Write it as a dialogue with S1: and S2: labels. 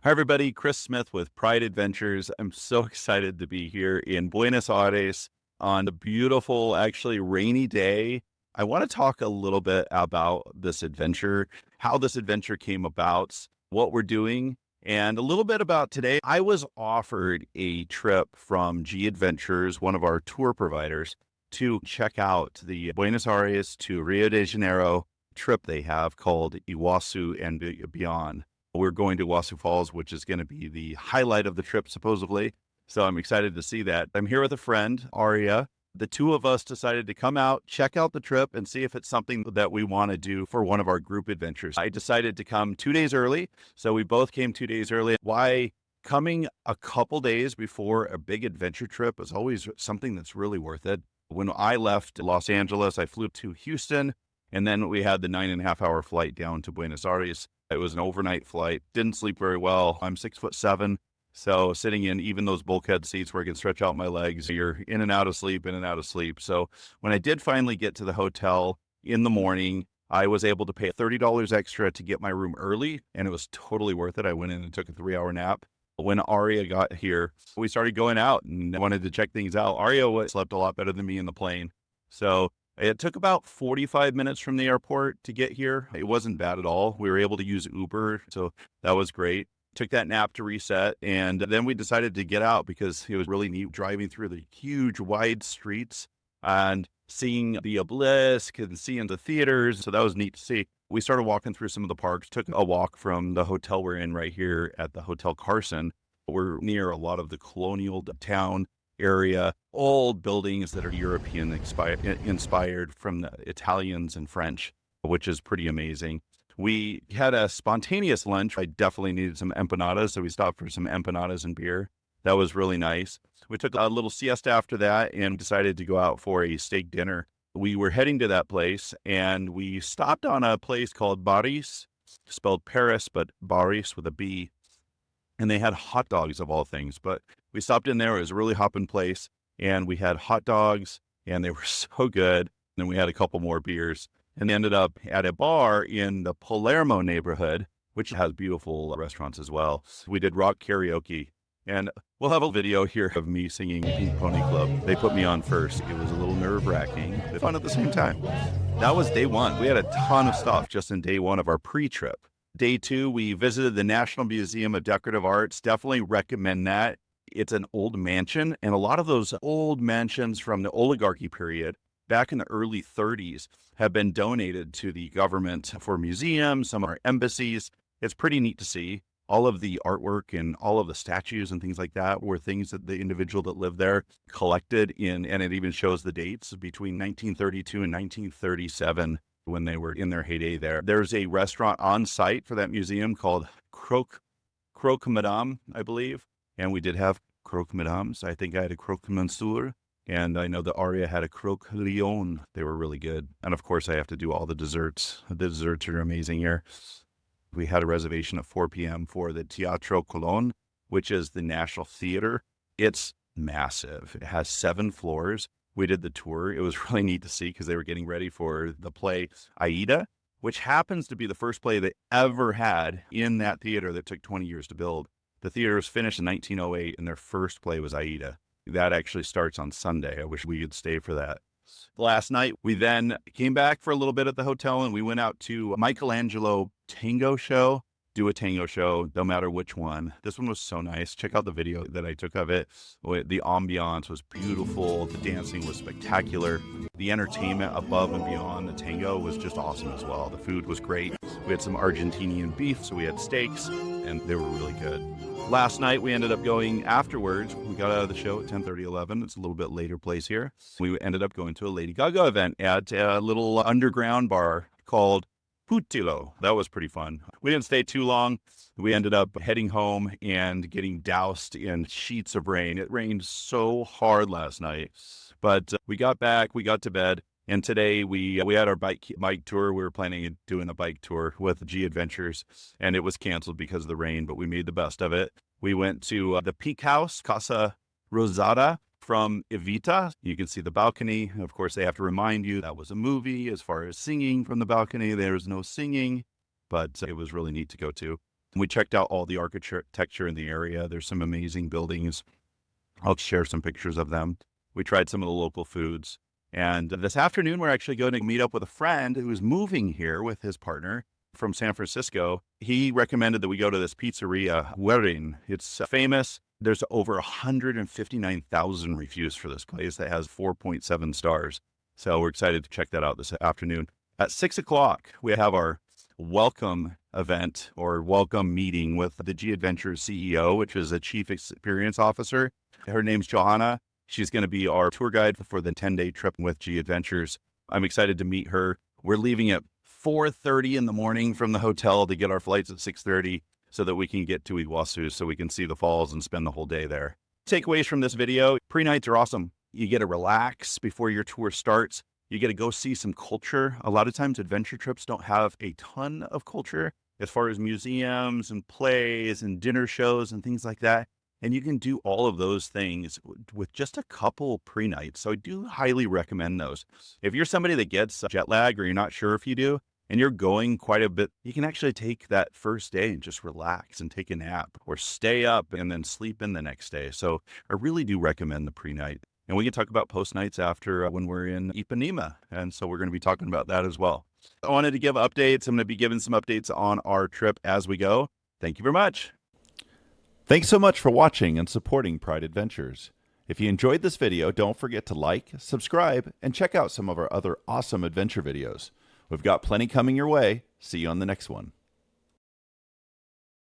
S1: Hi, everybody. Chris Smith with Pride Adventures. I'm so excited to be here in Buenos Aires on a beautiful, actually rainy day. I want to talk a little bit about this adventure, how this adventure came about, what we're doing, and a little bit about today. I was offered a trip from G Adventures, one of our tour providers, to check out the Buenos Aires to Rio de Janeiro trip they have called Iguazzu and Beyond. We're going to Iguazu Falls, which is going to be the highlight of the trip, supposedly. So I'm excited to see that. I'm here with a friend, Arya. The two of us decided to come out, check out the trip, and see if it's something that we want to do for one of our group adventures. I decided to come 2 days early. So we both came 2 days early. Why coming a couple days before a big adventure trip is always something that's really worth it. When I left Los Angeles, I flew to Houston, and then we had the 9.5 hour flight down to Buenos Aires. It was an overnight flight. Didn't sleep very well. I'm 6'7", so sitting in even those bulkhead seats where I can stretch out my legs, you're in and out of sleep, in and out of sleep. So when I did finally get to the hotel in the morning, I was able to pay $30 extra to get my room early, and it was totally worth it. I went in and took a 3-hour nap. When Arya got here, we started going out and wanted to check things out. Arya slept a lot better than me in the plane. So it took about 45 minutes from the airport to get here. It wasn't bad at all. We were able to use Uber, so that was great. Took that nap to reset, and then we decided to get out because it was really neat driving through the huge, wide streets and seeing the obelisk and seeing the theaters. So that was neat to see. We started walking through some of the parks, took a walk from the hotel we're in right here at the Hotel Carson. We're near a lot of the colonial town area, old buildings that are European inspired from the Italians and French, which is pretty amazing. We had a spontaneous lunch. I definitely needed some empanadas, so we stopped for some empanadas and beer. That was really nice. We took a little siesta after that and decided to go out for a steak dinner. We were heading to that place, and we stopped on a place called Baris, spelled Paris, but Baris with a B. And they had hot dogs of all things. But we stopped in there. It was a really hopping place, and we had hot dogs, and they were so good. And then we had a couple more beers, and ended up at a bar in the Palermo neighborhood, which has beautiful restaurants as well. We did rock karaoke, and we'll have a video here of me singing Pink Pony Club. They put me on first. It was a little nerve-wracking, but fun at the same time. That was day one. We had a ton of stuff just in day one of our pre-trip. Day two, we visited the National Museum of Decorative Arts. Definitely recommend that. It's an old mansion, and a lot of those old mansions from the oligarchy period back in the early 30s have been donated to the government for museums, some are embassies. It's pretty neat to see. All of the artwork and all of the statues and things like that were things that the individual that lived there collected in, and it even shows the dates between 1932 and 1937 when they were in their heyday there. There's a restaurant on site for that museum called Croque Madame, I believe. And we did have croque madames. I think I had a croque monsieur, and I know that Arya had a croque lion. They were really good. And of course, I have to do all the desserts. The desserts are amazing here. We had a reservation at 4 p.m. for the Teatro Colón, which is the National Theater. It's massive. It has 7 floors. We did the tour. It was really neat to see because they were getting ready for the play Aida, which happens to be the first play they ever had in that theater that took 20 years to build. The theater was finished in 1908, and their first play was Aida. That actually starts on Sunday. I wish we could stay for that. Last night, we then came back for a little bit at the hotel, and we went out to Michelangelo Tango show. Do a tango show, no matter which one. This one was so nice. Check out the video that I took of it. The ambiance was beautiful. The dancing was spectacular. The entertainment above and beyond the tango was just awesome as well. The food was great. We had some Argentinian beef, so we had steaks, and they were really good. Last night, we ended up going afterwards. We got out of the show at 10:30, 11. It's a little bit later place here. We ended up going to a Lady Gaga event at a little underground bar called Putilo. That was pretty fun. We didn't stay too long. We ended up heading home and getting doused in sheets of rain. It rained so hard last night, but we got back, we got to bed, and today we had our bike tour. We were planning on doing a bike tour with G Adventures, and it was canceled because of the rain, but we made the best of it. We went to the Peak House, Casa Rosada, from Evita. You can see the balcony. Of course, they have to remind you that was a movie. As far as singing from the balcony, there was no singing, but it was really neat to go to. We checked out all the architecture in the area. There's some amazing buildings. I'll share some pictures of them. We tried some of the local foods. And this afternoon, we're actually going to meet up with a friend who is moving here with his partner from San Francisco. He recommended that we go to this pizzeria, Werin. It's famous. There's over 159,000 reviews for this place that has 4.7 stars. So we're excited to check that out this afternoon. At 6 o'clock, we have our welcome event or welcome meeting with the G Adventures CEO, which is a chief experience officer. Her name's Johanna. She's going to be our tour guide for the 10-day trip with G Adventures. I'm excited to meet her. We're leaving at 4:30 in the morning from the hotel to get our flights at 6:30 so that we can get to Iguazu so we can see the falls and spend the whole day there. Takeaways from this video: pre-nights are awesome. You get to relax before your tour starts. You get to go see some culture. A lot of times adventure trips don't have a ton of culture as far as museums and plays and dinner shows and things like that. And you can do all of those things with just a couple pre-nights. So I do highly recommend those. If you're somebody that gets jet lag or you're not sure if you do, and you're going quite a bit, you can actually take that first day and just relax and take a nap or stay up and then sleep in the next day. So I really do recommend the pre-night. And we can talk about post-nights after when we're in Ipanema. And so we're going to be talking about that as well. I wanted to give updates. I'm going to be giving some updates on our trip as we go. Thank you very much. Thanks so much for watching and supporting Pride Adventures. If you enjoyed this video, don't forget to like, subscribe, and check out some of our other awesome adventure videos. We've got plenty coming your way. See you on the next one.